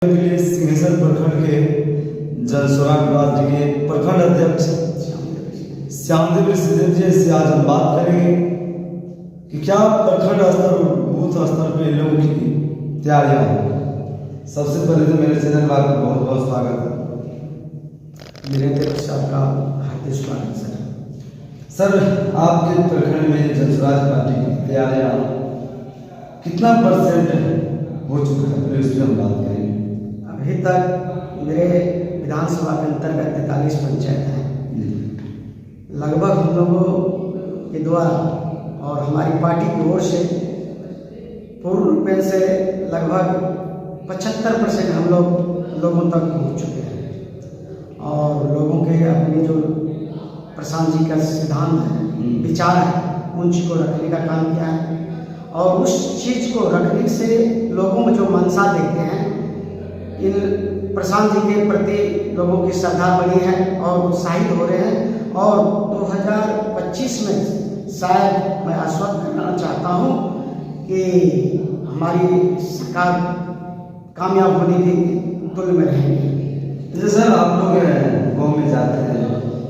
के लिए सिंहेश्वर प्रखंड के जन स्वराज पार्टी के प्रखंड अध्यक्ष श्यामदेव सिद्धेव जी से आज हम बात करेंगे कि क्या प्रखंड स्तर बूथ स्तर पे लोगों की तैयारियां हैं। सबसे पहले तो मेरे चैनल पर आपका बहुत बहुत स्वागत है। मेरे तरफ से आपका हार्दिक स्वागत सर, आपके प्रखंड में जन स्वराज पार्टी की तैयारियां कितना % हो चुका है, पहले उस पर हम बात करेंगे। अभी तक मेरे विधानसभा के अंतर्गत 43 पंचायत हैं। लगभग हम लोगों के द्वारा और हमारी पार्टी की ओर से पूर्ण रूप से लगभग 75% हम लोगों तक पहुंच चुके हैं और लोगों के अपने जो प्रशांत जी का सिद्धांत है, विचार है, उन चीज़ को रखने का काम किया है और उस चीज़ को रखने से लोगों में जो मनसा देखते हैं, इन प्रशांत जी के प्रति लोगों की श्रद्धा बढ़ी है और उत्साहित हो रहे हैं और 2025 में शायद मैं आश्वस्त करना चाहता हूं कि हमारी सरकार कामयाब होने की तुल में रहेगी। जैसे सर, आप लोग गाँव में जाते हैं,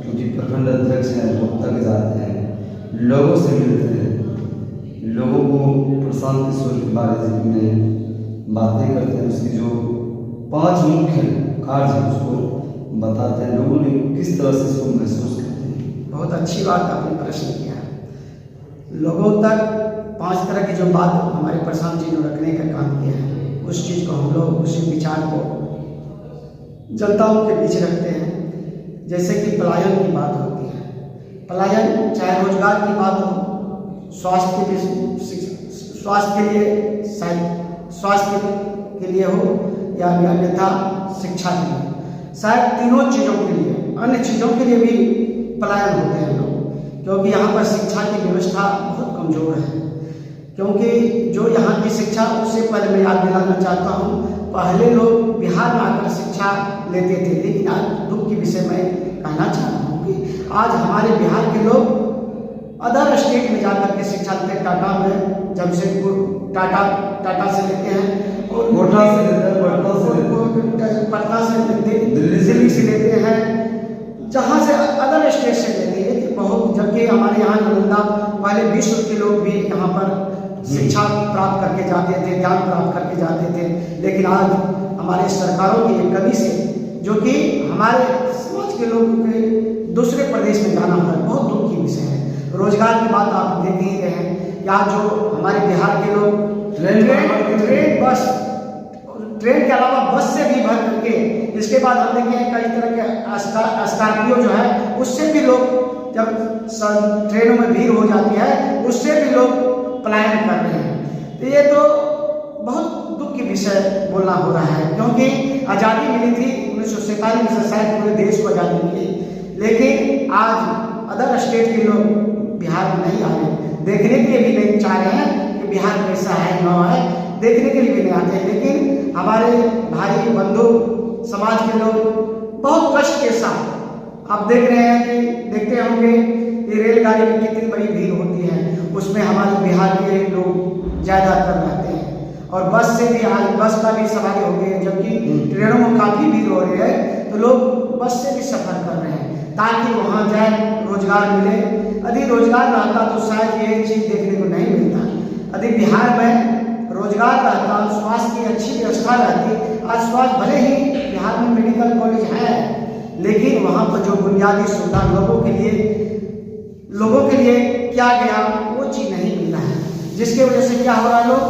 क्योंकि प्रखंड अध्यक्ष हैं, लोग तक जाते हैं, लोगों से मिलते हैं, लोगों को प्रशांत किशोर के बारे में बातें करते हैं, उसकी जो 5 मुख्य कार्य हैं उसको बताते हैं, लोगों ने किस तरह से इसको महसूस करते हैं। बहुत अच्छी बात आपने प्रश्न किया है। लोगों तक 5 तरह की जो बात हमारे प्रशांत जी ने रखने का काम किया है, उस चीज़ को हम लोग उसी विचार को जनताओं के बीच रखते हैं। जैसे कि पलायन की बात होती है, पलायन चाहे रोजगार की बात हो, स्वास्थ्य के लिए हो या अन्यथा शिक्षा के लिए, शायद तीनों चीज़ों के लिए, अन्य चीज़ों के लिए भी पलायन होते हैं लोग, क्योंकि यहाँ पर शिक्षा की व्यवस्था बहुत कमज़ोर है। क्योंकि जो यहाँ की शिक्षा, उससे पहले मैं याद दिलाना चाहता हूँ, पहले लोग बिहार में आकर शिक्षा लेते थे, लेकिन आज दुख के विषय में कहना चाहता हूँ कि आज हमारे बिहार के लोग अदर स्टेट में जाकर के शिक्षा लेते हैं। टाटा में जमशेदपुर टाटा से लेते हैं और कोटा से लेते हैं, पटना से दिल्ली से लेते हैं, जहाँ से अदर स्टेट से लेते हैं बहुत। जबकि हमारे यहाँ नालंदा पहले विश्व के लोग भी यहाँ पर शिक्षा प्राप्त करके जाते थे, ज्ञान प्राप्त करके जाते थे, लेकिन आज हमारे सरकारों की कमी से, जो कि हमारे समाज के लोगों के दूसरे प्रदेश में जाना है, बहुत दुख की विषय है। रोजगार की बात आप देख ही रहे हैं कि आज जो हमारे बिहार के लोग ट्रेन के अलावा बस से भी भर करके, इसके बाद हम देखें कई तरह के स्कॉर्पियो जो है, उससे भी लोग जब ट्रेनों में भीड़ हो जाती है, उससे भी लोग पलायन कर रहे हैं। तो ये तो बहुत दुख की विषय बोलना हो रहा है, क्योंकि आज़ादी मिली थी 1947 में, शायद पूरे देश को आज़ादी मिली, लेकिन आज अदर स्टेट के लोग बिहार में नहीं आ रहे, देखने के लिए भी नहीं चाह रहे हैं कि बिहार कैसा है, न है, देखने के लिए भी नहीं आते। लेकिन हमारे भाई बंधु समाज के लोग बहुत कष्ट के साथ आप देख रहे हैं कि देखते होंगे कि रेलगाड़ी में कितनी बड़ी भीड़ होती है, उसमें हमारे बिहार के लोग ज़्यादातर रहते हैं और बस से भी, आज बस का भी सवारी हो गई है, जबकि ट्रेनों में काफ़ी भीड़ हो रही है, तो लोग बस से भी सफ़र कर रहे हैं ताकि वहाँ जाए, रोजगार मिले। यदि रोजगार रहता तो शायद ये चीज़ देखने को नहीं मिलता। यदि बिहार में रोजगार रहता, स्वास्थ्य की अच्छी व्यवस्था रहती, आज स्वास्थ्य भले ही बिहार में मेडिकल कॉलेज है, लेकिन वहाँ पर जो बुनियादी सुविधा लोगों के लिए क्या गया, वो चीज़ नहीं मिल रहा है, जिसके वजह से क्या हो रहा है, लोग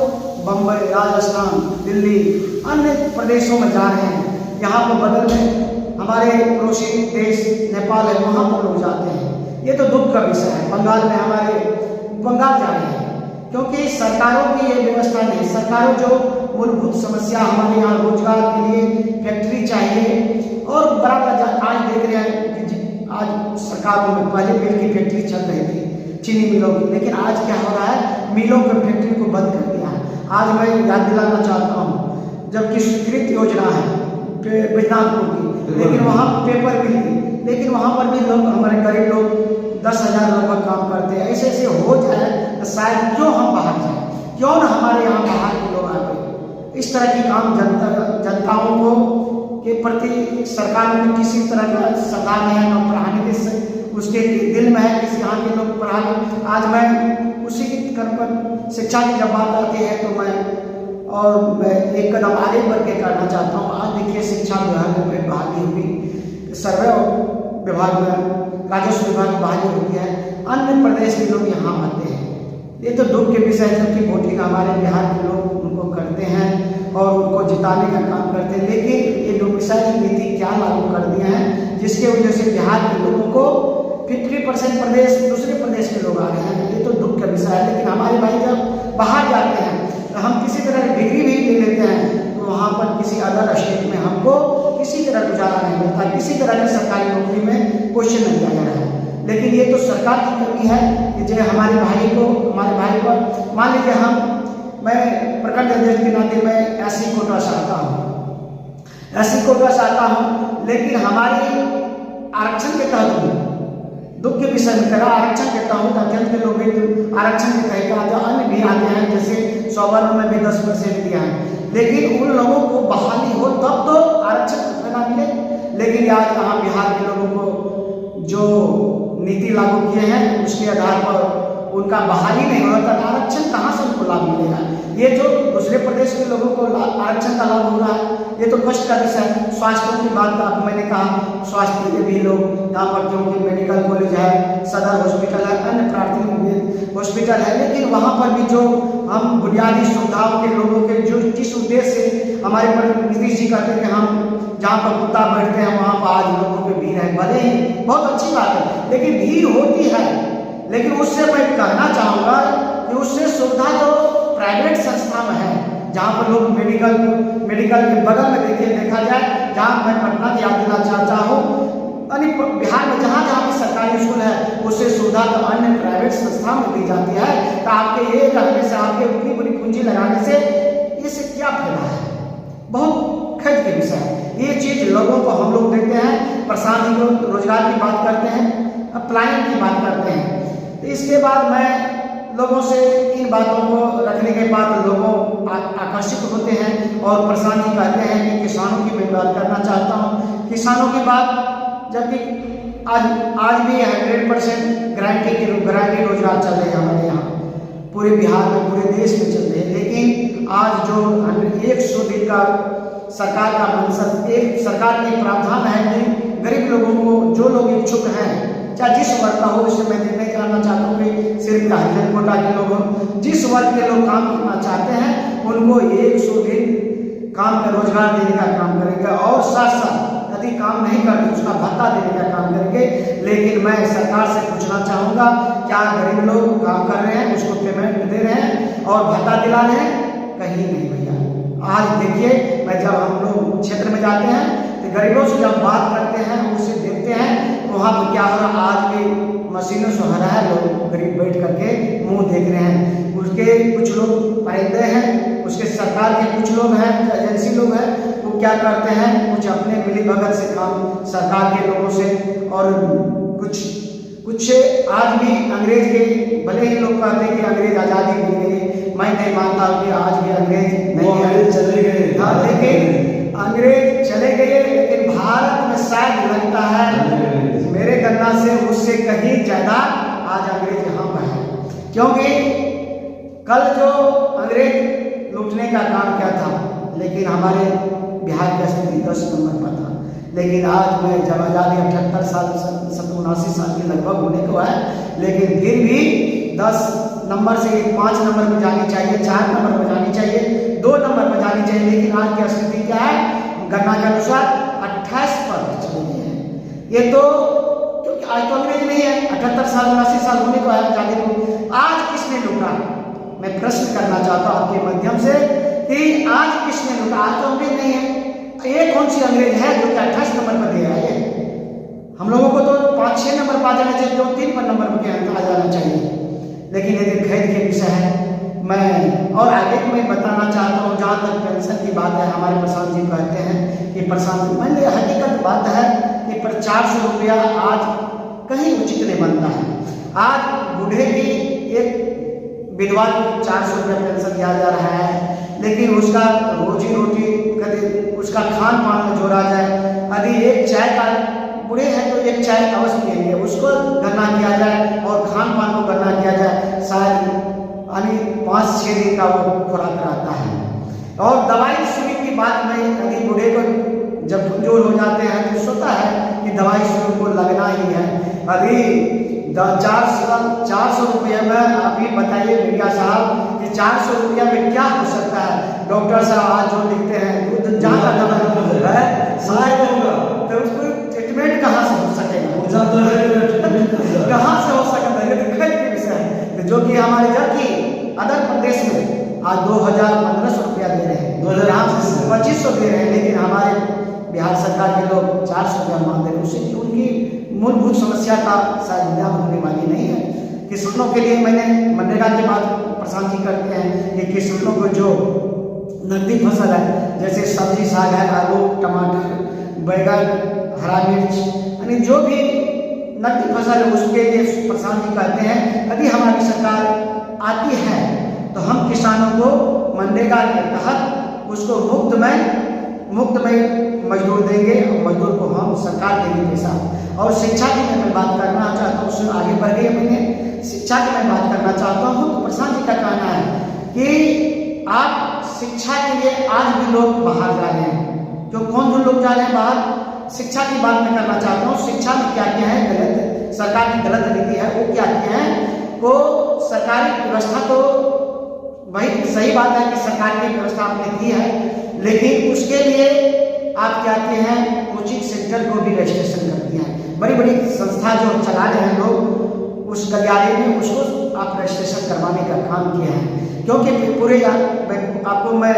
बम्बई, राजस्थान, दिल्ली, अन्य प्रदेशों में जा रहे हैं। यहाँ पर बगल में हमारे पड़ोसी देश नेपाल है, वहाँ पर लोग जाते हैं। ये तो दुख का विषय है। बंगाल में हमारे बंगाल जा रहे हैं, क्योंकि सरकारों की ये व्यवस्था नहीं। सरकारों जो मूलभूत समस्या हमारे यहाँ रोजगार के लिए फैक्ट्री चाहिए, और बराबर आज देख रहे हैं कि आज सरकारों में पहले मिल की फैक्ट्री चल रही थी, चीनी मिलों की, लेकिन आज क्या हो रहा है, मिलों की फैक्ट्री को बंद कर दिया है। आज मैं याद दिलाना चाहता हूँ, जबकि स्वीकृत योजना है बिजनाथपुर की, लेकिन वहाँ पेपर मिल गई, लेकिन वहाँ पर भी लोग, हमारे गरीब लोग 10,000 लोग काम करते हैं। ऐसे हो जाए तो शायद क्यों हम बाहर जाए, क्यों न हमारे यहाँ बाहर के लोग आ गए। इस तरह की काम जनताओं को के प्रति सरकार में किसी तरह का सलाह नहीं है, न पढ़ाने के उसके दिल में है किसी यहाँ के लोग पढ़ा। आज मैं उसी की कर्म पर शिक्षा की जब बात आती है तो मैं एक कदम आगे बढ़ के करना चाहता हूँ। आज देखिए शिक्षा विभाग में बहाली हुई, सर्वे विभाग में, राजस्व विभाग में बहाली होती है, अन्य प्रदेश के लोग यहाँ आते हैं। ये तो दुख के विषय है कि वोटिंग हमारे बिहार के लोग उनको करते हैं और उनको जिताने का काम करते हैं, लेकिन ये लोग विषय की नीति क्या लागू कर दिए हैं जिसके वजह से बिहार के लोगों को 50% प्रदेश दूसरे प्रदेश के लोग आ रहे हैं। ये तो दुख का विषय है। लेकिन हमारे भाई जब बाहर जाते हैं तो हम किसी तरह की डिग्री भी ले लेते हैं तो वहाँ पर किसी अदर स्टेट में हमको किसी तरह गुजारा नहीं मिलता, किसी तरह की सरकारी नौकरी में क्वेश्चन नहीं दिया जा रहा है। लेकिन ये तो सरकार की कमी है कि जो हमारे भाई को मान लीजिए मैं प्रखंड अध्यक्ष के नाते में ऐसी कोटा चाहता हूँ, लेकिन हमारी आरक्षण के तहत दुख के विषय में करा आरक्षण के तहत अत्यंत के लोग भी आरक्षण के तहत जो अन्य भी आते हैं, जैसे सवर्ण में भी 10% दिया है, लेकिन उन लोगों को बहाली हो तब तो आरक्षण ना मिले। लेकिन आज यहाँ बिहार के लोगों को जो नीति लागू किए हैं उसके आधार पर उनका बहाली नहीं हो रहा, आरक्षण कहाँ से उनको लाभ मिलेगा। ये जो दूसरे प्रदेश के लोगों को आरक्षण का लाभ हो रहा है, ये तो कष्ट का विषय है। स्वास्थ्य की बात आप मैंने कहा, स्वास्थ्य के भी लोग यहाँ पर क्योंकि मेडिकल कॉलेज है, सदर हॉस्पिटल है, अन्य प्राथमिक हॉस्पिटल है, लेकिन वहाँ पर भी जो हम बुनियादी सुविधाओं के लोगों के जो जिस उद्देश्य से हमारे नीतीश जी कहते हैं कि हम जहाँ पर कुत्ता बैठते हैं वहाँ पर आज लोगों की भीड़ है, भले ही बहुत अच्छी बात है, लेकिन भीड़ होती है। लेकिन उससे मैं कहना चाहूँगा कि उससे सुविधा तो प्राइवेट संस्था में है, जहाँ पर लोग मेडिकल के बगल में देखा जाए, जहाँ मैं पटना की याद दिला चाहता हूँ, यानी बिहार में जहाँ जहाँ भी सरकारी स्कूल है उससे सुविधा तो अन्य प्राइवेट संस्था में दी जाती है। तो आपके ये रहने से, आपके उतनी बड़ी पूंजी लगाने से इससे क्या फायदा है? बहुत खेद के विषय है। ये चीज लोगों को हम लोग देखते हैं, प्रशासन जी लोग रोजगार की बात करते हैं, प्लानिंग की बात करते हैं। तो इसके बाद मैं लोगों से इन बातों को रखने के बाद लोगों आकर्षित होते हैं और प्रशासन जी कहते हैं कि किसानों की मैं बात करना चाहता हूँ। किसानों की बात, जबकि आज भी 100% गारंटी रोजगार चल रहे हैं हमारे यहाँ, पूरे बिहार में, पूरे देश में चल रहे हैं। लेकिन आज जो 100 दिन का सरकार का मंशा, एक सरकार की प्रावधान है कि गरीब लोगों को, जो लोग इच्छुक हैं, चाहे जिस वर्ग का हो, इससे मैं नहीं कहना चाहता हूँ कि सिर्फ हरिजन कोटा के लोग हों, जिस वर्ग के लोग काम करना चाहते हैं उनको 100 दिन काम का रोजगार देने का काम करेंगे और साथ साथ यदि काम नहीं करते उसका भत्ता देने का काम करेंगे। लेकिन मैं सरकार से पूछना चाहूँगा, क्या गरीब लोग काम कर रहे हैं, उसको पेमेंट दे रहे हैं और भत्ता दिला रहे हैं? कहीं नहीं भैया। आज देखिए, मैं जब हम लोग क्षेत्र में जाते हैं तो गरीबों से जब बात करते हैं, उसे देखते हैं, वहाँ पर क्या हो रहा, आज भी मशीनों से हरा है, लोग गरीब बैठ करके मुंह देख रहे हैं। उसके कुछ लोग पाइंदे हैं, उसके सरकार के कुछ लोग हैं, एजेंसी लोग हैं, वो क्या करते हैं, कुछ अपने मिली भगत से काम सरकार के लोगों से, और कुछ आज भी अंग्रेज के, भले ही लोग कहते हैं कि अंग्रेज आज़ादी मिल गई, मैं नहीं मानता कि आज भी अंग्रेज नहीं है, चले गए। हाँ, लेकिन अंग्रेज चले गए, लेकिन भारत में शायद लगता है मेरे गणना से उससे कहीं ज्यादा आज अंग्रेज यहाँ पर है। क्योंकि कल जो अंग्रेज लूटने का काम किया था, लेकिन हमारे बिहार की स्थिति 10 नंबर पर था। लेकिन आज में जब आज़ादी 78 साल 79 साल के लगभग होने को है, लेकिन फिर भी 10 नंबर से 5 नंबर पर जानी चाहिए, 4 नंबर पर जानी चाहिए, 2 नंबर पर जानी चाहिए। लेकिन आज की स्थिति क्या है, गणना के अनुसार 28 पर चली गई है। ये तो क्योंकि आज तो अंग्रेज नहीं है, 78 साल 79 साल होने को है आज़ादी को। आज किसने लूटा? मैं प्रश्न करना चाहता हूँ आपके माध्यम से कि आज किसने लूटा? आज तो अंग्रेज नहीं है। एक कौन सी अंग्रेज है जो कि 28 नंबर पर दे रहा है? हम लोगों को तो 5-6 नंबर पर आ जाना चाहिए, 2-3 पर नंबर पर आ जाना चाहिए। लेकिन ये खेद के विषय है। मैं और आगे मैं बताना चाहता हूँ, जहाँ तक पेंशन की बात है, हमारे प्रशांत जी कहते हैं कि प्रशांत, मैंने हकीकत बात है कि 400 रुपया आज कहीं उचित नहीं बनता है। आज बूढ़े की एक विधवा को 400 रुपया पेंशन दिया जा रहा है, लेकिन उसका रोजी रोटी कभी उसका खान पान में जोड़ा जाए। यदि एक चाय का बूढ़े हैं तो एक चाय अवश्य पिएंगे, उसको गणना किया जाए और खान पान को गणना किया जाए, शायद यानी 5-6 दिन का वो खुराक रहता है। और दवाई सुई की बात में यदि बूढ़े को जब कमजोर हो जाते हैं तो सोचता है कि दवाई सुई को लगना ही है। अभी 400 रुपये में आप ही बताइए मीडिया साहब कि 400 रुपया में क्या हो सकता है। डॉक्टर साहब आज जो लिखते हैं दूध जहाँ का दवाई है शायद तो उसको ट्रीटमेंट कहाँ से हो सकेगा, कहाँ से हो सकेगा, ये तो खेल की विषय है। जो कि हमारे जबकि अदर प्रदेश में आज 2,015 रुपया दे रहे हैं, यहाँ 2500 दे रहे हैं, लेकिन हमारे बिहार सरकार के लोग 400 रुपया मांग रहे हैं। उससे उनकी मूलभूत समस्या का शायद निदान होने वाली नहीं है। किसानों के लिए मैंने मनरेगा की बात प्रशांत जी करते हैं कि किसानों को जो नकदी फसल है जैसे सब्जी साग है, आलू टमाटर बैगन हरा मिर्च यानी जो भी नकदी फसल है उसके लिए प्रशांत जी कहते हैं यदि हमारी सरकार आती है तो हम किसानों को मनरेगा के तहत उसको मुफ्त में मजदूर देंगे और मजदूर को हम सरकार देंगे पैसा। और शिक्षा की मैं बात करना चाहता हूँ, उसमें आगे बढ़ गई मैंने शिक्षा की मैं बात करना चाहता हूँ। तो प्रशांत जी का कहना है कि आप शिक्षा के लिए आज भी लोग बाहर जा रहे हैं। जो लोग जा रहे हैं बाहर, शिक्षा की बात मैं करना चाहता हूँ। शिक्षा में क्या क्या है गलत, सरकार की गलत नीति है वो क्या क्या है। वो सरकारी व्यवस्था तो वही सही बात है कि सरकार की व्यवस्था आपने की है, लेकिन उसके लिए आप क्या कहते हैं कोचिंग सेंटर को भी रजिस्ट्रेशन कर दिया है। बड़ी बड़ी संस्था जो चला रहे हैं लोग उस गलियारे में उसको आप रजिस्ट्रेशन करवाने का काम किया है। क्योंकि पूरे आपको मैं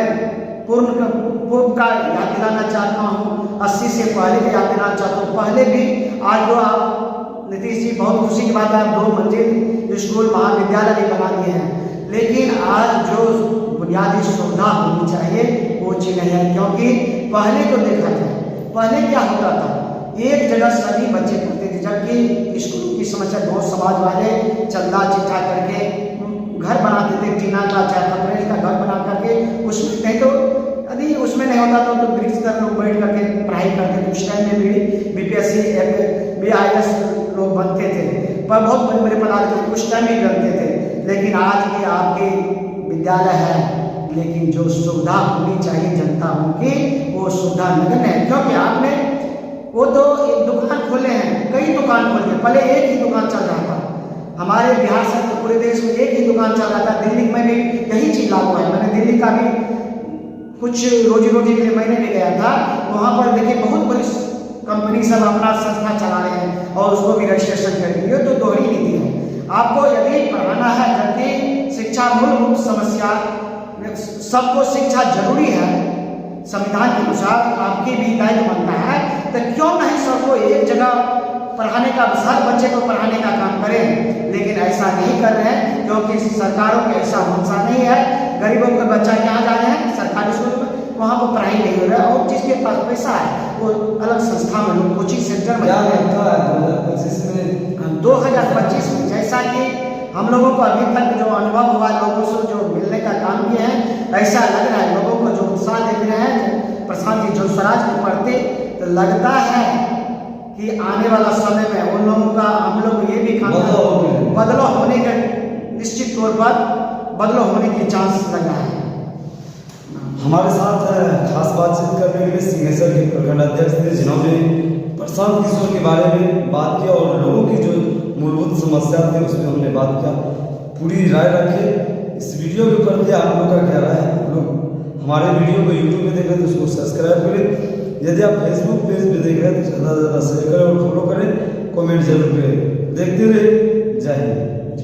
पूर्व का याद दिलाना चाहता हूँ, 80 से पहले का याद दिलाना चाहता हूँ। पहले भी आज जो आप नीतीश जी बहुत खुशी की बात है, 2 मंजिल स्कूल महाविद्यालय भी बना दिए हैं, लेकिन आज जो बुनियादी सुविधा होनी चाहिए वो चीज़ नहीं है। क्योंकि पहले तो देखा जाए पहले क्या होता था, एक जगह सभी बच्चे पढ़ते थे, जबकि स्कूल की समस्या गाँव समाज वाले चंदा चिट्ठा करके घर बनाते थे, टीना का चाहे कपड़े का घर बना करके उसमें नहीं तो यदि उसमें नहीं होता तो ब्रिज तक लोग बैठ करके पढ़ाई करते थे। उस टाइम में भी BPSC BIS लोग बनते थे, पर बहुत बड़े बड़े पदाधिकारी उस टाइम भी बनते थे। लेकिन आज भी आपके विद्यालय है, लेकिन जो सुविधा होनी चाहिए जनता की वो सुविधा नहीं है। क्योंकि आपने वो तो एक दुकान खोले हैं, कई दुकान खोले, पहले एक ही दुकान चल रहा था हमारे बिहार से, तो पूरे देश में एक ही दुकान चल रहा था। दिल्ली में भी यही चीज लागू है। मैंने दिल्ली का भी कुछ रोजी रोटी के लिए महीने में गया था, वहाँ पर देखिए बहुत बड़ी कंपनी सब अपना संस्था चला रहे हैं और उसको भी रजिस्ट्रेशन कर दिए। तो दोहरी नीति है। आपको यदि पढ़ाना है, जबकि शिक्षा मूलभूत समस्या, सबको शिक्षा जरूरी है संविधान के अनुसार, आपकी भी दायित्व बनता है, तो क्यों नहीं सबको एक जगह पढ़ाने का, हर बच्चे को पढ़ाने का काम करें। लेकिन ऐसा नहीं कर रहे हैं क्योंकि सरकारों की ऐसा मंशा नहीं है। गरीबों के बच्चा कहाँ जा रहे हैं सरकारी स्कूल में, वहाँ पर पढ़ाई नहीं हो रहा है, और जिसके पास पैसा है वो अलग संस्था में लोग कोचिंग सेंटर में 2025 में जैसा कि हम लोगों को अभी तक जो अनुभव हुआ, लोगों से जो मिलने का काम किए हैं, ऐसा लग रहा है लोगों को जो उत्साह देख रहे हैं प्रशांत जी जो स्वराज को पढ़ते, तो लगता है कि आने वाला समय में उन लोगों का, हम लोग ये भी बदलाव होने के निश्चित तौर पर बदलाव होने की चांस लग रहा है। हमारे साथ खास बातचीत करने के लिए सिंहेश्वर के प्रखंड अध्यक्ष थे, जिन्होंने प्रशांत किशोर के बारे में बात किया और लोगों की जो मूलभूत समस्या थी उसमें हमने बात किया। पूरी राय रखे इस वीडियो के ऊपर आप लोग का क्या राय है। आप लोग हमारे वीडियो को यूट्यूब में देख रहे हैं तो उसको सब्सक्राइब करें, यदि आप फेसबुक पेज पे देख रहे हैं तो ज़्यादा से ज़्यादा शेयर करें और फॉलो करें, कमेंट जरूर करें। देखते रहे, जय हिंद।